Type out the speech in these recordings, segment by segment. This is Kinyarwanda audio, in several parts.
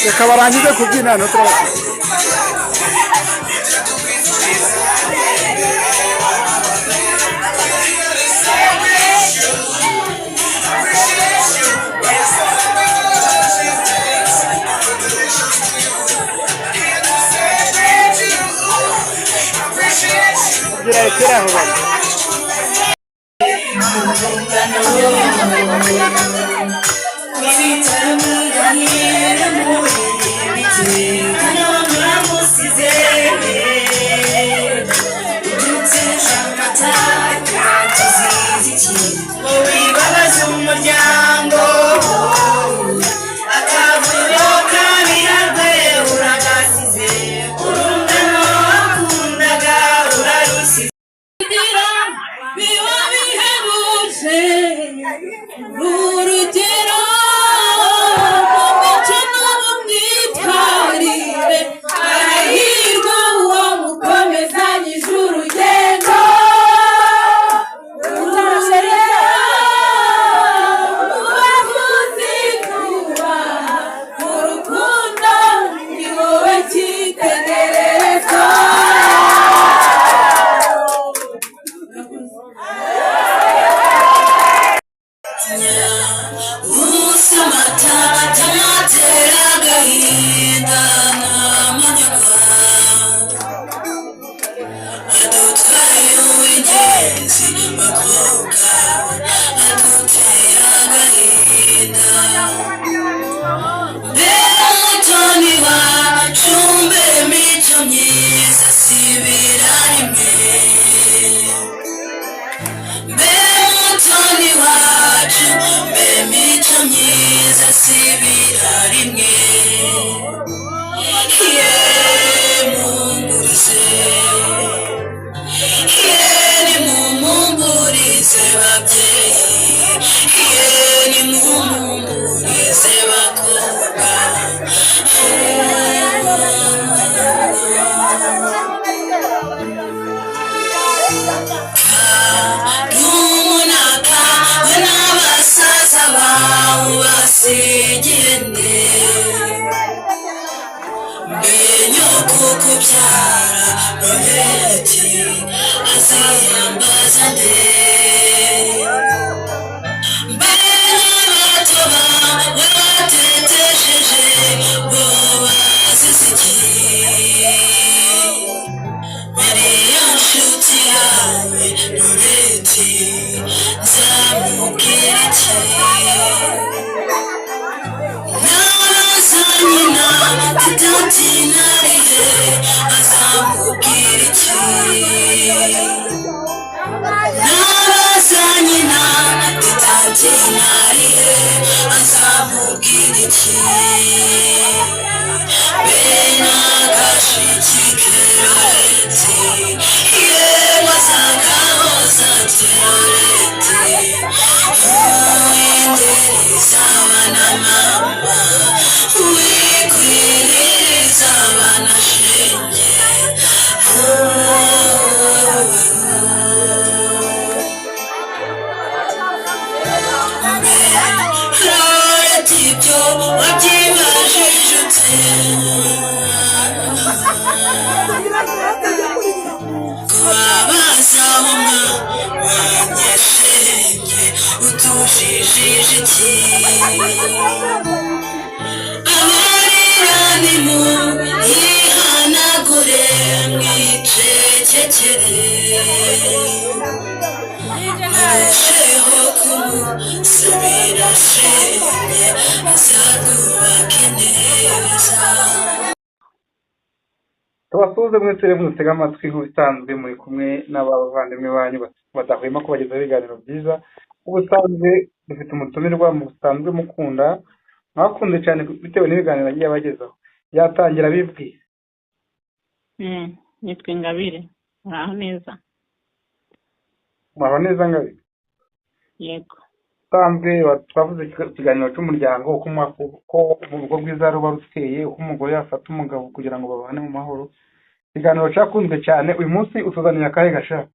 reka barangize kubyina no turabona gira ekera aho tubasuhuze mwese mutega amatwi nk'ubusanzwe muri kumwe n'abavandimwe banyu badahwema kubagezaho ibiganiro byiza. ubusanzwe dufite umutumirwa mu busanzwe mukunda mwakunze cyane bitewe n'ibiganiro yagiye abagezaho. yatangira bibwiye. nitwe Ingabire. muraho neza? muraho neza Ngabire? Yego. ubusanzwe twavuze ikiganiro cy'umuryango uko urugo rwiza ruba ruteye, uko umugore yafata umugabo kugira ngo babane mu mahoro. Ikiganiro cyakunzwe cyane. Uyu munsi utuzaniye akahe gashya?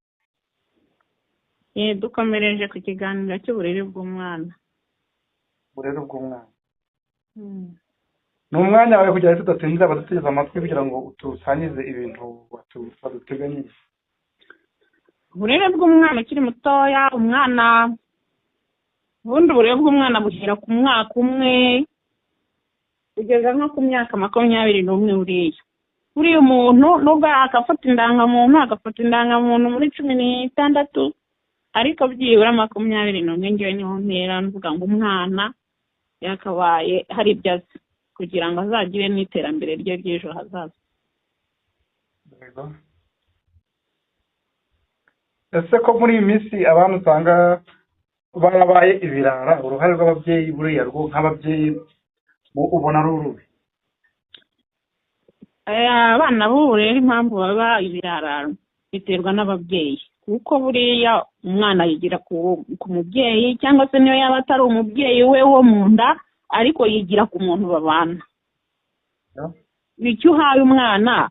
dukomereje ku kiganiro cy'uburere bw'umwana. Uburere bw'umwana ni umwanya wawe kugira ngo tudatinda abadutegeze amatwi kugira ngo utusangize ibintu baduteganyije. Uburere bw'umwana ukiri mutoya, umwana ubundi uburere bw'umwana buhera ku mwaka umwe kugeza nko ku myaka 21. Buriya umuntu nubwo agafata indangamuntu muri 16, ariko byibura 21 ngewe niho ntera mvuga ngo umwana yakabaye hari ibyo azi kugira ngo azagire n'iterambere rye ry'ejo hazaza. Ese ko muri iyi minsi abantu usanga barabaye ibirara, uruhare rw'ababyeyi buriya rwo nk'ababyeyi ubona ari urubi? Abana b'ubu rero impamvu baba ibirara biterwa n'ababyeyi, kuko buriya umwana yigira ku mubyeyi, cyangwa se niyo yaba atari umubyeyi we wo mu nda, ariko yigira ku muntu babana. Icyo uhaye umwana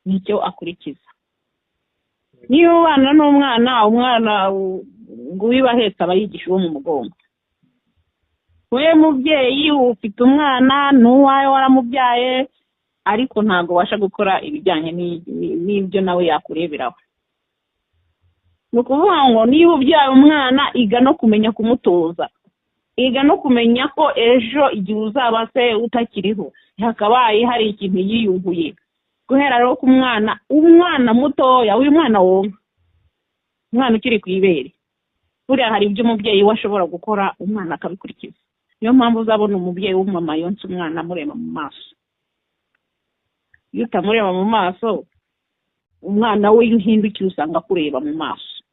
nicyo akurikiza. Niyo ubana umwana wiba ahetse aba yigisha uwo mu mugongo. We mubyeyi ufite umwana n'uwawe waramubyaye, ariko ntabwo ubasha gukora ibijyanye n'ibyo nawe yakureberaho. Ni ukuvuga ngo niba ubyaye umwana, iga no kumenya kumutoza, iga no kumenya ko ejo igihe uzaba se utakiriho hakabaye hari ikintu yiyumbuye. Guhera rero ku umwana mutoya, uyu mwana wonka, umwana ukiri ku ibere, buriya hari ibyo umubyeyi we ashobora gukora umwana akabikurikiza. Niyo mpamvu uzabona umubyeyi w'umumama yonsa umwana amureba mu maso. Iyo utamureba mu maso, umwana we iyo uhindukiye usanga kureba mu maso.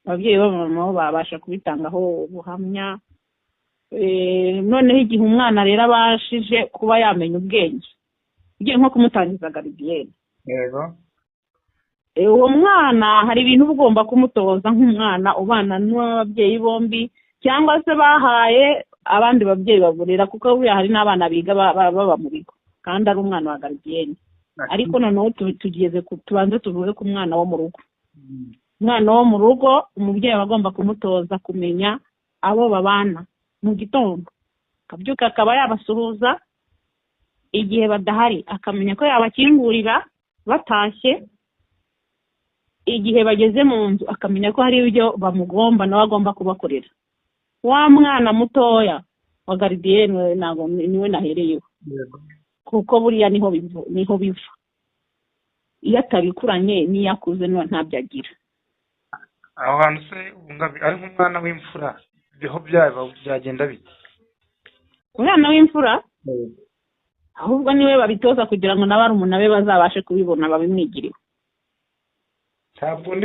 Ababyeyi b'abamama bo babasha kubitangaho ubuhamya. Noneho igihe umwana rero abashije kuba yamenya ubwenge, ugiye nko kumutangiza garidiyene, yego, uwo mwana hari ibintu ugomba kumutoza nk'umwana ubana n'ababyeyi bombi, cyangwa se bahaye abandi babyeyi baburera, kuko buriya hari n'abana biga baba mu bigo kandi ari umwana wa garidiyene. Ariko noneho tubanze tuvuge ku mwana wo mu rugo. Umwana wo mu rugo, umubyeyi aba agomba kumutoza kumenya abo babana. Mu gitondo akabyuka akaba yabasuhuza, igihe badahari akamenya ko yabakingurira batashye, igihe bageze mu nzu akamenya ko hari ibyo bamugomba nawe agomba kubakorera. Wa mwana mutoya wa garidiyene ntabwo niwe nahereyeho, kuko buriya niho biva. Iyo atabikuranye n'iyo akuze ntabyo agira. Aho hantu se ari nk'umwana w'imfura, biho byagenda bite? Umwana w'imfura ahubwo niwe babitoza kugira ngo n'abarumuna be bazabashe kubibona babimwigiriwe.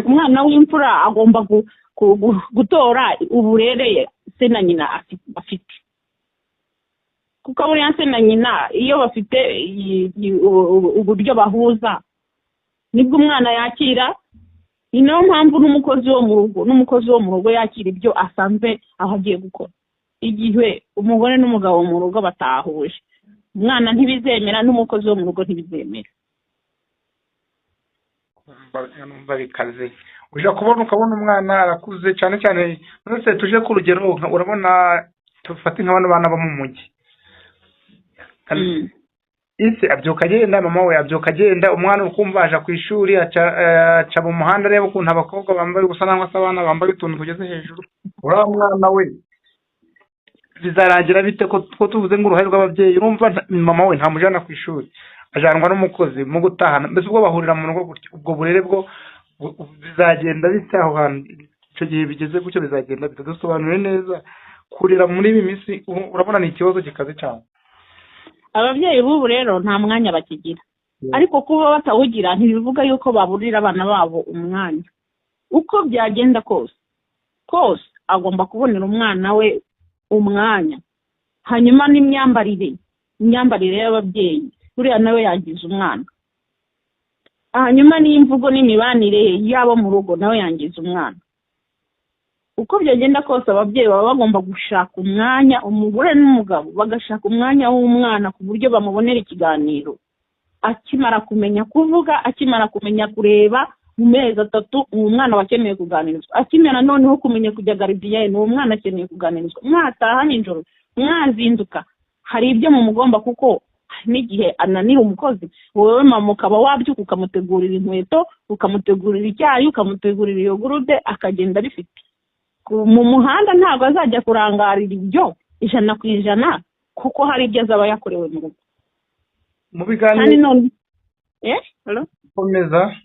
Umwana w'imfura agomba gutora uburere se na nyina afite, kuko buriya se na nyina iyo bafite uburyo bahuza nibwo umwana yakira. Ni nayo mpamvu n'umukozi wo mu rugo yakira ibyo asanzwe aho agiye gukora. Igihe umugore n'umugabo mu rugo batahuje, umwana ntibizemera, n'umukozi wo mu rugo ntibizemera. Numva bikaze. Uje ukabona umwana arakuze cyane cyane. Nose tuje ku rugero, urabona tufate nk'abana bana bo mu mujyi. Ise abyuka agenda, mama we abyuka agenda, umwana ukumva aje ku ishuri aca mu muhanda areba ukuntu abakobwa bambaye gusa nangwa se abana bambaye utuntu tugeze hejuru. Uriya mwana we bizarangira bite ko tuvuze ngo uruhare rw'ababyeyi? Urumva mama we ntamujana ku ishuri, ajanwa n'umukozi mu gutahana, mbese ubwo bahurira mu rugo gutyo, ubwo burere bwo bizagenda bite aho hantu? Icyo gihe bigeze gutyo bizagenda bite? Dusobanure neza. Kurira muri ibi minsi urabona ni ikibazo gikaze cyane. Ababyeyi b'ubu rero nta mwanya bakigira, ariko kuba batawugira ntibivuga yuko baburira abana babo umwanya. Uko byagenda kose agomba kubonera umwana we umwanya. Hanyuma n'imyambarire y'ababyeyi, buriya nawe yangiza umwana. Hanyuma n'imvugo n'imibanire yabo mu rugo nawe yangiza umwana. uko byagenda kose ababyeyi baba bagomba gushaka umwanya, umugore n'umugabo bagashaka umwanya w'umwana ku buryo bamubonera ikiganiro akimara kumenya kuvuga, akimara kumenya kureba. Mu mezi 3 uwo mwana wakeneye kuganirizwa, akimara noneho kumenya kujya garidiyene uwo mwana akeneye kuganirizwa. Mwataha nijoro mwazinduka, hari ibyo mumugomba kuko n'igihe ananira umukozi, wowe mama ukaba wabyuka ukamutegurira inkweto, ukamutegurira icyayi, ukamutegurira iyo gurude, akagenda bifite. Mu muhanda ntabwo azajya kurangarira ibyo 100% kuko hari ibyo azaba yakorewe mu rugo. Mu biganiro hello komeza.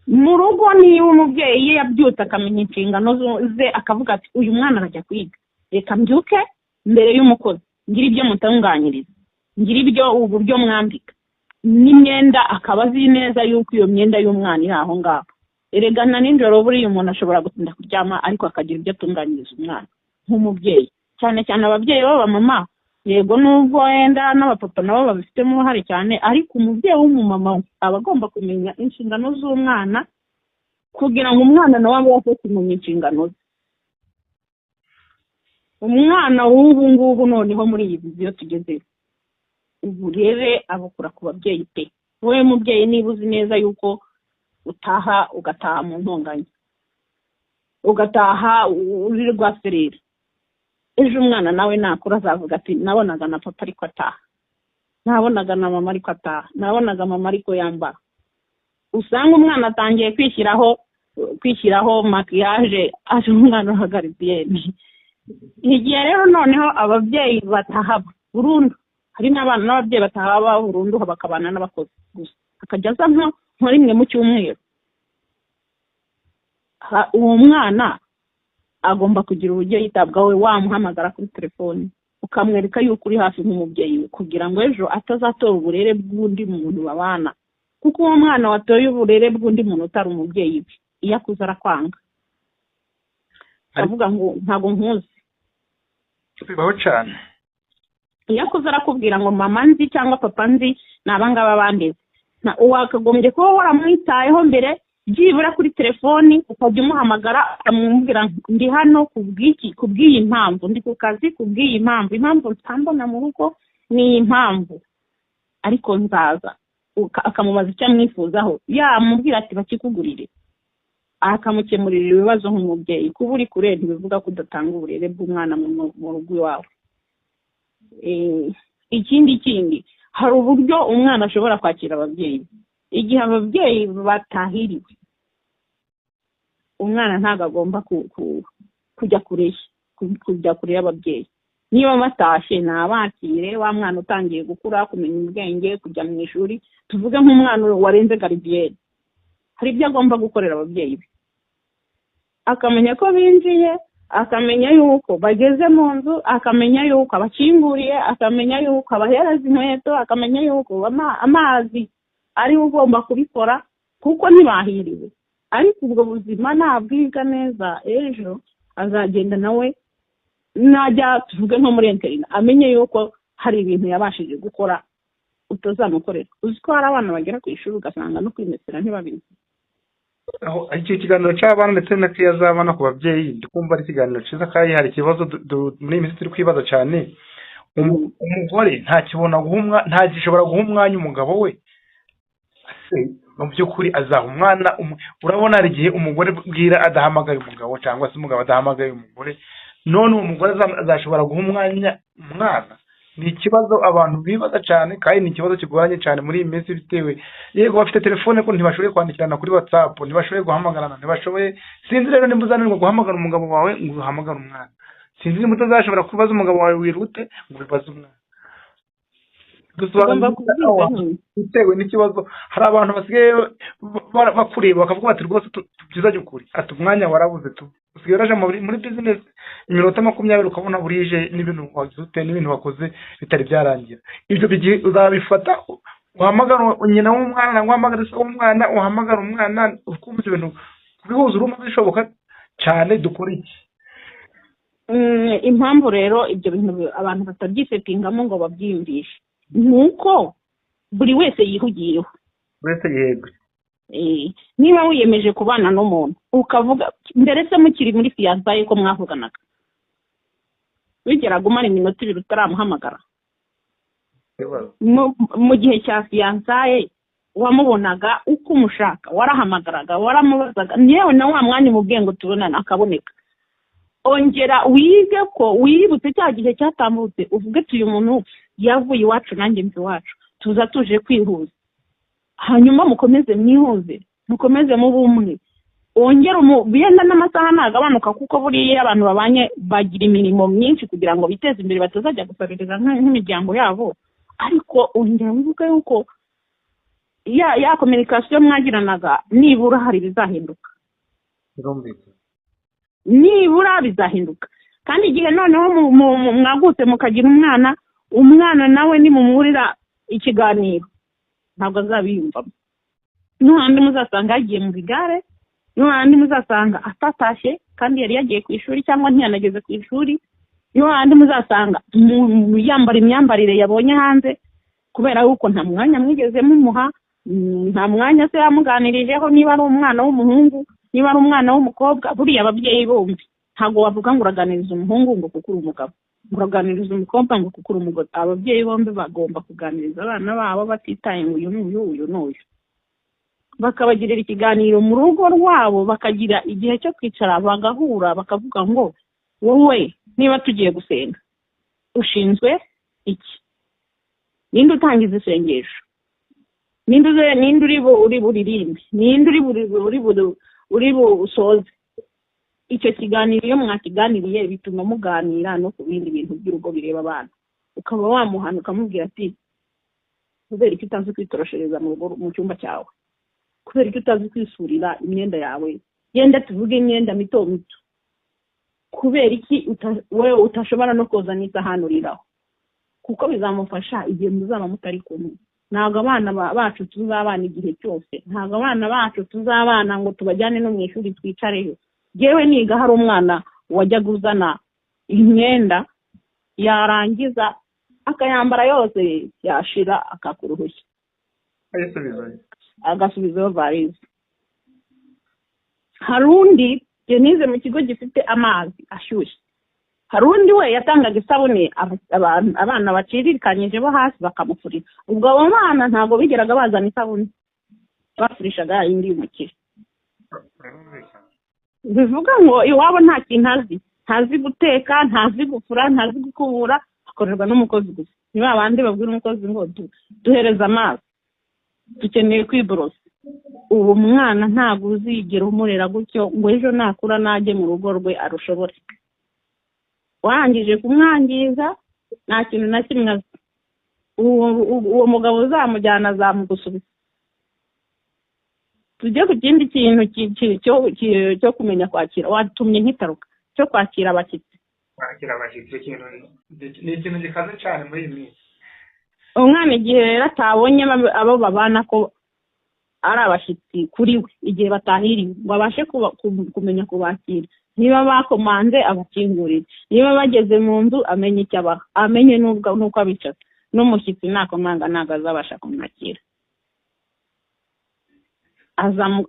Mu rugo niyo umubyeyi yabyutse akamenya inshingano ze akavuga ati uyu mwana arajya kwiga, reka mbyuke mbere y'umukozi ngira ibyo mutunganyiriza, ngira ibyo uburyo mwambika n'imyenda, akaba azi neza yuko iyo myenda y'umwana iri aho ngaho. Eregana nijoro buriya umuntu ashobora gutinda kuryama ariko akagira ibyo atunganyiriza umwana nk'umubyeyi, cyane cyane ababyeyi b'abamama. Yego nubwo wenda n'abapapa nabo babifitemo uruhare cyane, ariko umubyeyi w'umumama aba agomba kumenya inshingano z'umwana kugira ngo umwana nawe abe afite kumenya inshingano ze. Umwana w'ubu ngubu noneho muri iyi viziyo tugezeho, uburere abukura ku babyeyi pe. Wowe mubyeyi niba uzi neza yuko ugataha mu ntonganya, ugataha uri rwaserera, ejo umwana nawe nakura azavuga ati nabonaga na papa ariko ataha, nabonaga na mama ariko ataha, nabonaga mama ariko yambara. Usanga umwana atangiye kwishyiraho makiyaje, aje umwana uhagaridiyene. Igihe rero noneho ababyeyi bataha burundu, hari n'abana n'ababyeyi bataha burundu bakabana n'abakozi gusa, akajya aza nko rimwe mu cyumweru. Uwo mwana agomba kugira uburyo yitabwaho, wamuhamagara kuri telefoni ukamwereka yuko uri hafi nk'umubyeyi we, kugira ngo ejo atazatora uburere bw'undi muntu babana, kuko uwo mwana watoye uburere bw'undi muntu utari umubyeyi we, iyo akuze arakwanga avuga ngo ntago nkuzi. Bibaho cyane. Iyo akuze arakubwira ngo mama nzi cyangwa papa nzi ni abangaba bandeze. Wakagombye kuba waramwitayeho mbere, byibura kuri telefoni ukajya umuhamagara ukamubwira ndi hano kubw'iyi mpamvu, ndi ku kazi kubw'iyi impamvu ntambona mu rugo ni impamvu, ariko nzaza. Akamubaza icyo amwifuzaho, yamubwira ati bakikugurire, akamukemurira ibibazo nk'umubyeyi. Kuba uri kure ntibivuga ko udatanga uburere bw'umwana mu rugo iwawe. Ikindi hari uburyo umwana ashobora kwakira ababyeyi. Igihe ababyeyi batahiriwe, umwana ntabwo agomba kujya kure y'ababyeyi. Niba batashe nabakire, wa mwana utangiye gukura, kumenya ubwenge, kujya mu ishuri, tuvuge nk'umwana warenze garidiyene, hari ibyo agomba gukorera ababyeyi be, akamenya ko binjiye, akamenya yuko bageze mu nzu, akamenya yuko abakinguriye, akamenya yuko abahereza inkweto, akamenya yuko amazi ari ugomba kubikora, kuko ntibahiriwe. Ariko ubwo buzima nabwiga neza, ejo azagenda nawe najya tuvuge nko muri interina, amenye yuko hari ibintu yabashije gukora utazamukorera. Uzi ko hari abana bagera ku ishuri ugasanga no kwimesera ntibabizi. Aho iki kiganiro cy'abana ndetse na kiya z'abana ku babyeyi, ndikumva ari ikiganiro cyiza, kandi hari ikibazo muri iyi minsi turi kwibaza cyane. Umugore ntagishobora guha umwanya umugabo we, mu by'ukuri azaha umwana. Urabona hari igihe umugore bwira adahamagaye umugabo, cyangwa se umugabo adahamagaye umugore, none uwo mugore azashobora guha umwanya umwana. Ni ikibazo abantu bibaza cyane, kandi ni ikibazo kigoranye cyane muri iyi minsi, bitewe yego bafite telefone ko ntibashoboye kwandikirana kuri WhatsApp, ntibashoboye guhamagarana, ntibashoboye. Sinzi rero nimba uzanirwa guhamagara umugabo wawe ngo uhamagare umwana. Sinzi nimba utazashobora kubaza umugabo wawe wirute ngo ubibaze umwana. Bitewe n'ikibazo, hari abantu basigaye bakureba bakavuga bati rwose tubyiza ukuri, ati umwanya warabuze, usigaye uraje muri business iminota 20 ukabona burije n'ibintu wagize n'ibintu wakoze bitari byarangira. Ibyo bigiye uzabifata uhamagara nyina w'umwana cyangwa uhamagara se w'umwana, uhamagara umwana, ukumva ibintu kubihuza urumva bishoboka cyane. Dukora iki? Impamvu rero ibyo bintu abantu batabyisetingamo ngo babyiyumvishe, nuko buri wese yihugiyeho. Wese yego niba wiyemeje kubana n'umuntu ukavuga mbere se mukiri muri fiyansaye ko mwavuganaga wigeraga umara iminota 2 utaramuhamagara mu gihe cya fiyansaye wamubonaga uko umushaka warahamagaraga waramubazaga yewe na wa mwanya mu bwenge tubonana akaboneka ongera wige ko wibutse cya gihe cyatambutse uvuge uyu muntu yavuye iwacu nanjye mvi wacu tuza tuje kwihuza hanyuma mukomeze mwihuze mukomeze mu bumwe ongera biyenda n'amasaha nagabanuka kuko buriya abantu babanye bagira imirimo myinshi kugira ngo biteze imbere batazajya gusabiriza nk'imiryango yabo ariko ongera wibuke yuko ya communication mwagiranaga nibura hari bizahinduka nibura bizahinduka kandi igihe noneho mwagutse mukagira umwana nawe nimumurira ikiganiro ntabwo azabiyumvamo n'uhandi muzasanga yagiye mu bigare n'uhandi muzasanga atatashye kandi yari yagiye ku ishuri cyangwa ntiyanageze ku ishuri n'uhandi muzasanga yambara imyambarire yabonye hanze kubera yuko nta mwanya mwigeze mumuha nta mwanya se yamuganirijeho niba ari umwana w'umuhungu niba ari umwana w'umukobwa buriya ababyeyi bombi ntabwo wavuga ngo uraganiriza umuhungu ngo kuko uri umugabo uraganiriza umukobwa ngo kuko uri umugore ababyeyi bombi bagomba kuganiriza abana babo batitaye ngo uyu n'uyu bakabagirira ikiganiro mu rugo rwabo bakagira igihe cyo kwicara bagahura bakavuga ngo wowe niba tugiye gusenga ushinzwe iki ninde utangiza isengesho ninde uri buririmbe ninde uri busoze icyo kiganiro iyo mwakiganiriye bituma muganira no ku bindi bintu by'urugo bireba abana ukaba wamuhana ukamubwira ati kubera icyo utazi kwitoroshereza mu cyumba cyawe kubera icyo utazi kwisurira imyenda yawe yenda tuvuge imyenda mito mito kubera iki wewe utashobora no koza n'isahani uriraho kuko bizamufasha igihe muzaba mutari kumwe ntabwo abana bacu tuzabana igihe cyose ntabwo abana bacu tuzabana ngo tubajyane no mu ishuri twicareyo yewe niga hari umwana wajyaga uzana imyenda yarangiza akayambara yose yashira akakuruhushya agasubizaho varize hari undi yanize mu kigo gifite amazi ashyushye hari undi we yatangaga isabune abana baciririkanyije bo hasi bakamufurira ubwo abo bana ntabwo bigeraga bazana isabune bafurishaga indi y'umukire bivuga ngo iwabo nta kintu ntazi guteka ntazi gufura ntazi gukubura akorerwa n'umukozi gusa niba abandi babwira umukozi ngo duhereze amazi dukeneye kwiborosa uwo mwana ntabwo uzigera umurera gutyo ngo ejo nakura najye mu rugo rwe arushobore warangije kumwangiza nta kintu na kimwe azi uwo mugabo uzamujyana azamugusubiza tujye ku kindi kintu cyo kumenya kwakira watumye nkitaruka cyo kwakira abashyitsi ni ikintu gikaze cyane muri iyi minsi umwana igihe rero atabonye abo babana ko ari abashyitsi kuri we igihe batahiriwe ngo abashe kumenya kubakira niba bakomanze abakingurire niba bageze mu nzu amenye icyo abaha amenye n'uko abicaza n'umushyitsi nakomanga ntabwo azabasha kumwakira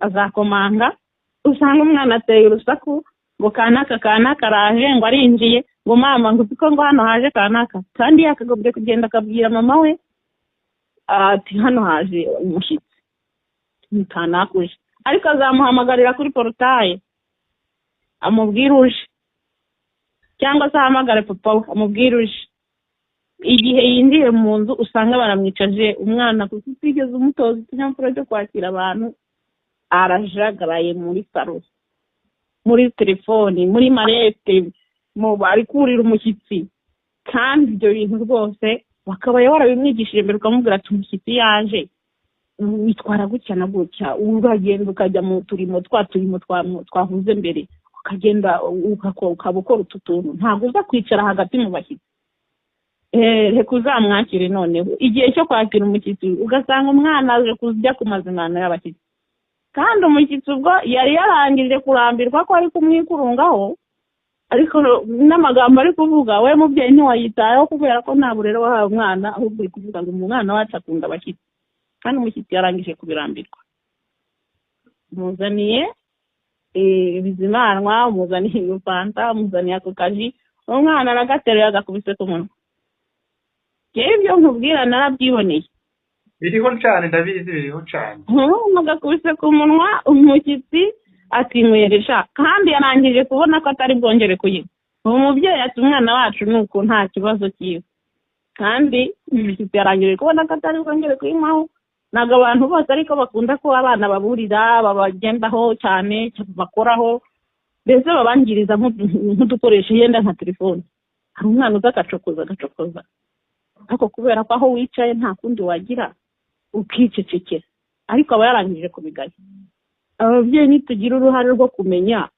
azakomanga usanga umwana ateye urusaku ngo kanaka araje ngo arinjiye ngo mama ngo uko ngo hano haje kanaka kandi yakagobye kugenda akabwira mama we ati hano haje umushyitsi ntikanakuje ariko azamuhamagarira kuri porutaye amubwira uje cyangwa se ahamagare papa we amubwira uje igihe yinjiye mu nzu usanga baramwicaje umwana kuko utigeze umutoza ikinyabupfura cyo kwakira abantu arajagaraye muri saro muri telefoni muri marete ari kurira umushyitsi kandi ibyo bintu rwose bakaba warabimwigishije mbere ukamubwira ati umushyitsi yaje witwara gutya na gutya uragenda ukajya mu turimo twavuze mbere ukagenda ukaba ukora utu tuntu ntabwo uza kwicara hagati mu bashyitsi reka uzamwakire noneho igihe cyo kwakira umushyitsi ugasanga umwana aje kujya ku mazimano y'abashyitsi kandi umushyitsi ubwo yari yarangije kurambirwa ko ari kumwikurungaho ariko n'amagambo ari kuvuga we mubyeyi ntiwayitayeho kubera ko nta burere wahawe umwana ahubwo uri kuvuga ngo umwana wacu akunda abashyitsi kandi umushyitsi yarangije kubirambirwa muzaniye ibizimanwa, umuzaniye ibifanta, umuzaniye ako kaji, umwana aragateruye agakubise ku munwa. Yewe ibyo nkubwira narabyiboneye. Biriho cyane, ndabizi biriho cyane. Agakubise ku munwa, umushyitsi atimweresha, kandi yarangije kubona ko atari bwongere kuyiba. Uwo mubyeyi ati umwana wacu nuko nta kibazo kiwe, kandi umushyitsi yarangije kubona ko atari bwongere kuyinywaho. Ntabwo abantu bose ariko bakunda ko abana baburira, babagendaho cyane, bakoraho, mbese babangiriza nk'udukoresho yenda nka telefone. Hari umwana uza agacokoza, ariko kubera ko aho wicaye nta kundi wagira ukicecekera, ariko aba yarangije kubigaya. Ababyeyi ntitugira uruhare rwo kumenya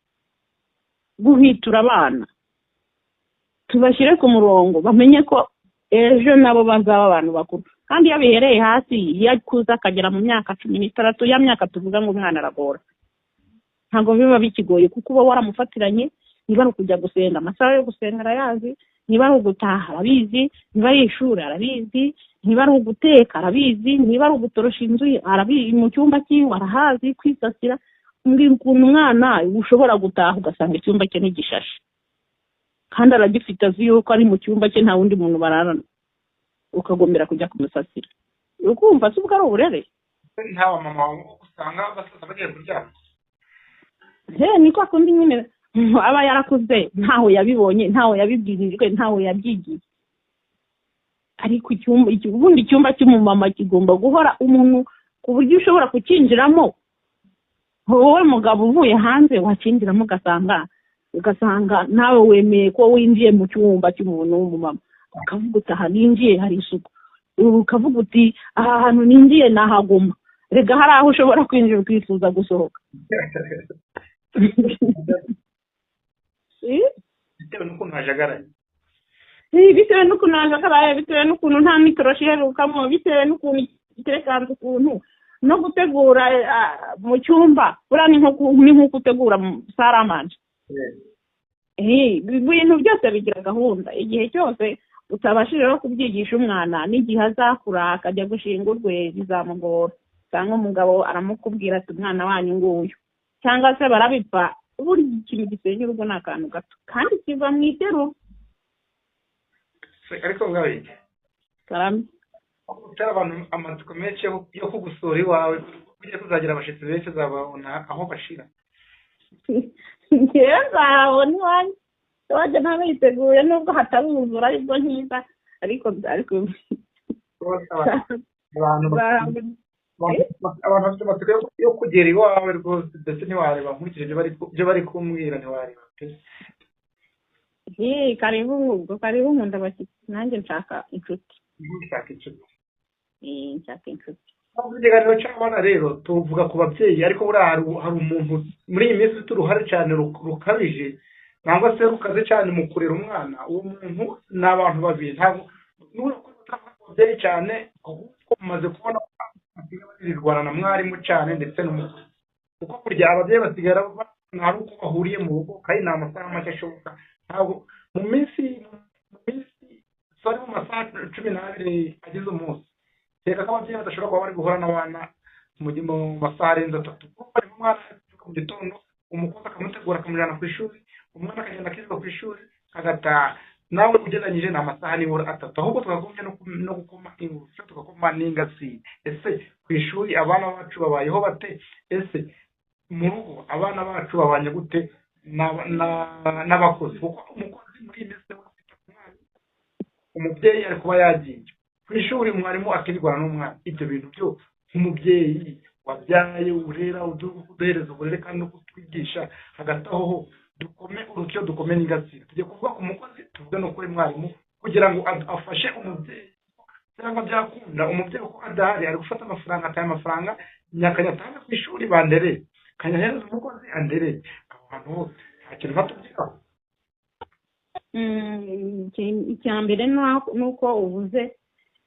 guhitura abana, tubashyire ku murongo, bamenye ko ejo nabo bazaba abantu bakuru. Kandi iyo bihereye hasi, iyo akuze akagera mu myaka 16, ya myaka tuvuga ngo umwana aragora, ntabwo biba bikigoye kuko uba waramufatiranye. Niba ari ukujya gusenga, amasaha yo gusenga arayazi, niba ari ugutaha arabizi, niba ari ishuri arabizi, niba ari uguteka arabizi, niba ari ugutorosha inzu arabizi, mu cyumba cyiwe arahazi, kwisasira. Mbwira ukuntu umwana ushobora gutaha ugasanga icyumba cye n'igishashe, kandi aragifite azi yuko ari mu cyumba cye nta wundi muntu bararana, ukagombera kujya kumusasira. Ukumva se ubwo ari uburere? Nta mama usanga basasa bagiye kuryama. Niko akundi nyine aba yarakuze, ntaho yabibonye, ntaho yabibwirijwe, ntaho yabyigiye. Ariko ubundi icyumba cy'umumama kigomba guhora umuntu ku buryo ushobora kukinjiramo. Wowe mugabo uvuye hanze wakinjiramo ugasanga nawe wemeye ko winjiye mu cyumba cy'umuntu w'umumama, ukavuga uti aha ninjiye hari isuku, ukavuga uti aha hantu ninjiye nahaguma. Rega hari aho ushobora kwinjira ukifuza gusohoka. Bitewe n'ukuntu hajagaraye. Bitewe n'ukuntu hajagaraye, bitewe n'ukuntu nta mikoroshi iherukamo, bitewe n'ukuntu itekanze, ukuntu no gutegura mu cyumba buriya ni nk'uko utegura saramanje. Ibintu byose bigira gahunda. Igihe cyose utabashije no kubyigisha umwana, n'igihe azakura akajya gushinga urwe bizamugora. Cyangwa umugabo aramukubwira ati umwana wanyu nguyu, cyangwa se barabipfa. Buri ikintu gisenya urugo ni akantu gato, kandi kiva mu iterura. Ariko ngabe karame utari abantu amatsiko menshi yo kugusura iwawe, ugiye kuzagira abashitsi benshi uzababona aho bashira. Ngewe nzabona iwanjye, wajya ntabiteguye nubwo hataruzura aribwo nkiza, ariko abantu bafite amatsiko yo kugera iwawe rwose, ndetse ntiwareba nkurikije ibyo bari kumbwira, ntiwareba pe. Karibu nkunda abashyitsi, nanjye nshaka inshuti. Nshaka inshuti. Mu kiganiro cy'abana rero tuvuga ku babyeyi, ariko buriya hari umuntu muri iyi minsi ufite uruhare cyane rukabije, nangwa se rukaze cyane mu kurera umwana. Uwo muntu ni abantu babiri. Ntabwo n'uri ababyeyi cyane, ahubwo umaze kubona birirwana na mwarimu cyane ndetse n'umukozi, kuko burya ababyeyi basigara hari uko bahuriye mu rugo, kandi ni amasaha make ashoboka. Ntabwo mu masaha 12 agize umunsi, reka ko ababyeyi badashobora kuba bari guhura n'abana mu masaha arenze 3. kuko bari umwana mu gitondo, umukozi akamutegura akamujyana ku ishuri, umwana akagenda akizwa ku ishuri agataha. Nawe ugereranyije ni amasaha nibura 3, ahubwo tukagombye no gukoma ingusho, tugakoma n'ingasi. Ese ku ishuri abana bacu babayeho bate? Ese mu rugo abana bacu babanye gute n'abakozi? Kuko umukozi muri iyi minsi umubyeyi ari kuba yagiye ku ishuri, umwarimu akirwana n'umwana. Ibyo bintu byo nk'umubyeyi wabyaye urera, uduhereza uburere kandi no kutwigisha, hagati aho dukome urutyo, dukome n'ingasi. Tujye kuvuga ku mukozi, tuvuge no kuri mwarimu, kugira ngo afashe umubyeyi. Cyangwa byakunda umubyeyi uko adahari ari gufata amafaranga, ataye amafaranga nyakanyatanga ku ishuri bandere, kanyahereza umukozi andere. Abo bantu bose nta kintu batubwiraho. Icya mbere ni uko uvuze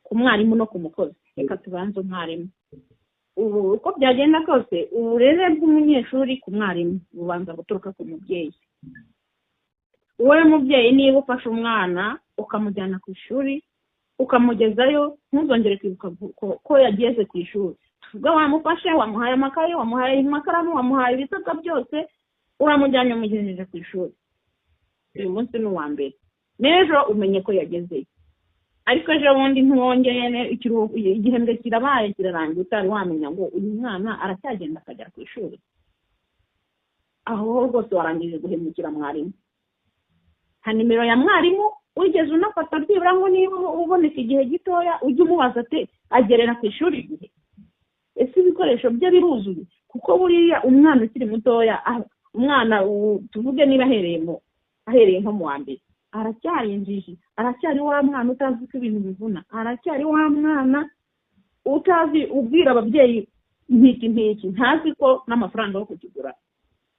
ku mwarimu no ku mukozi. Reka tubanze umwarimu. Uko byagenda kose, uburere bw'umunyeshuri ku mwarimu bubanza guturuka ku mubyeyi. Wowe mubyeyi niba ufashe umwana ukamujyana ku ishuri, ukamugezayo, ntuzongere kwibuka ko yageze ku ishuri. ubwo wamufashe wamuhaye amakaye wamuhaye amakaramu wamuhaye ibitaka byose uramujyanye umugejeje ku ishuri uyu munsi ni uwa mbere n'ejo umenye ko yagezeyo ariko ejo bundi ntiwongeye igihembwe kirabaye kirarangiye utari wamenya ngo uyu mwana aracyagenda akajya ku ishuri aho rwose warangije guhemukira mwarimu nta nimero ya mwarimu wigeze unafata byibura ngo niba uboneka igihe gitoya ujye umubaza ate agerera ku ishuri igihe ese ibikoresho bye biruzuye kuko buriya umwana ukiri mutoya umwana tuvuge niba ahereye nko mu wa mbere aracyari injiji aracyari wa mwana utazi ko ibintu bivuna aracyari wa mwana utazi ubwira ababyeyi ntiki ntazi ko n'amafaranga yo kukigura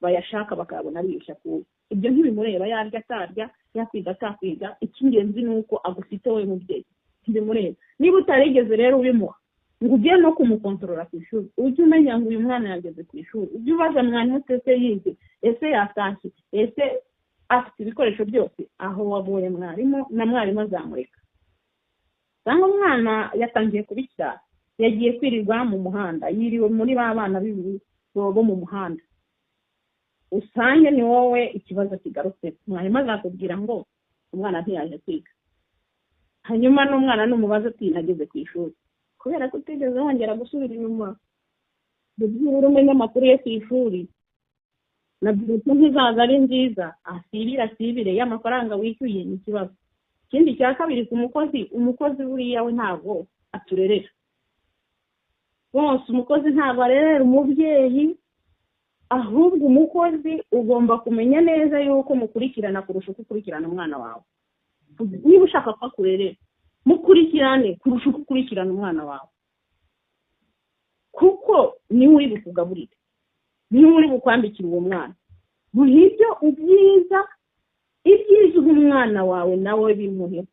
bayashaka bakabona biyushya ku ibyo ntibimureba yarya atarya yakwiga atakwiga icy'ingenzi ni uko agufite wowe mubyeyi ntibimureba niba utarigeze rero ubimuha ngo ugiye no kumukontorora ku ishuri ujye umenya ngo uyu mwana yageze ku ishuri ujye ubaza mwanya ese yize ese yatashye ese afite ibikoresho byose aho wavuye mwarimu na mwarimu azamureka cyangwa umwana yatangiye kubikira yagiye kwirirwa mu muhanda yiriwe muri ba bana bo mu muhanda usange ni wowe ikibazo kigarutse mwarimu azakubwira ngo umwana ntiyaje kwiga hanyuma n'umwana n'umubazo ati nageze ku ishuri kubera ko utigeze wongera gusubira inyuma byibura umenya amakuru ye ku ishuri nabyo ntizaza ari nziza asibire y'amafaranga wishyuye ni ikibazo ikindi cya kabiri ku umukozi buriya we ntabwo aturerera bose umukozi ntabwo arerera umubyeyi ahubwo umukozi ugomba kumenya neza yuko mukurikirana kurusha uko ukurikirana umwana wawe niba ushaka ko akurerera mukurikirane kurusha uko ukurikirana umwana wawe kuko niwe uri bukugaburire niwe uri bukwambikira uwo mwana muhe ibyo ibyiza uha umwana wawe nawe bimuheho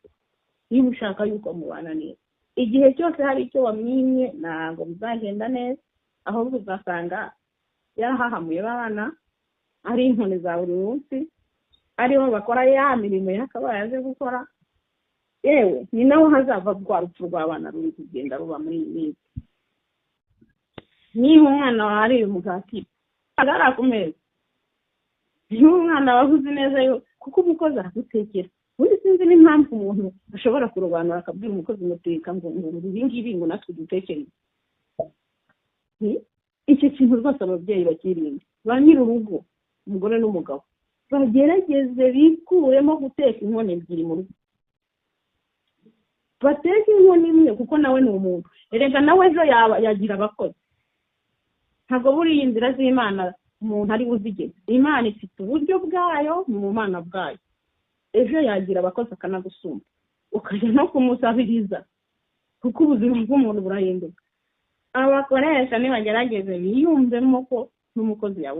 niba ushaka yuko mubana neza igihe cyose hari icyo wamwimye ntabwo bizagenda neza ahubwo uzasanga yarahahamuye abana ari inkoni za buri munsi ariho bakora ya mirimo yakabaye aje gukora yewe ni naho hazava rwa rupfu rw'abana ruri kugenda ruba muri iyi minsi niba umwana wawe ariye umugati agara ku meza niba umwana wavuze neza yo kuko umukozi aragutekera ubundi sinzi n'impamvu umuntu ashobora kurobanura akabwira umukozi muteka ngo ibi ngibi ngo natwe dutekere icyo kintu rwose ababyeyi bakirinde ba nyir'urugo umugore n'umugabo bagerageze bikuremo guteka inkono ebyiri mu rugo bateke inkono imwe kuko nawe ni umuntu erega nawe ejo yagira abakozi ntabwo buriya inzira z'imana umuntu ari buzigeze imana ifite uburyo bwayo mu bumana bwayo ejo yagira abakozi akanagusumba ukajya no kumusabiriza kuko ubuzima bw'umuntu burahinduka abakoresha nibagerageze biyumvemo ko n'umukozi yawe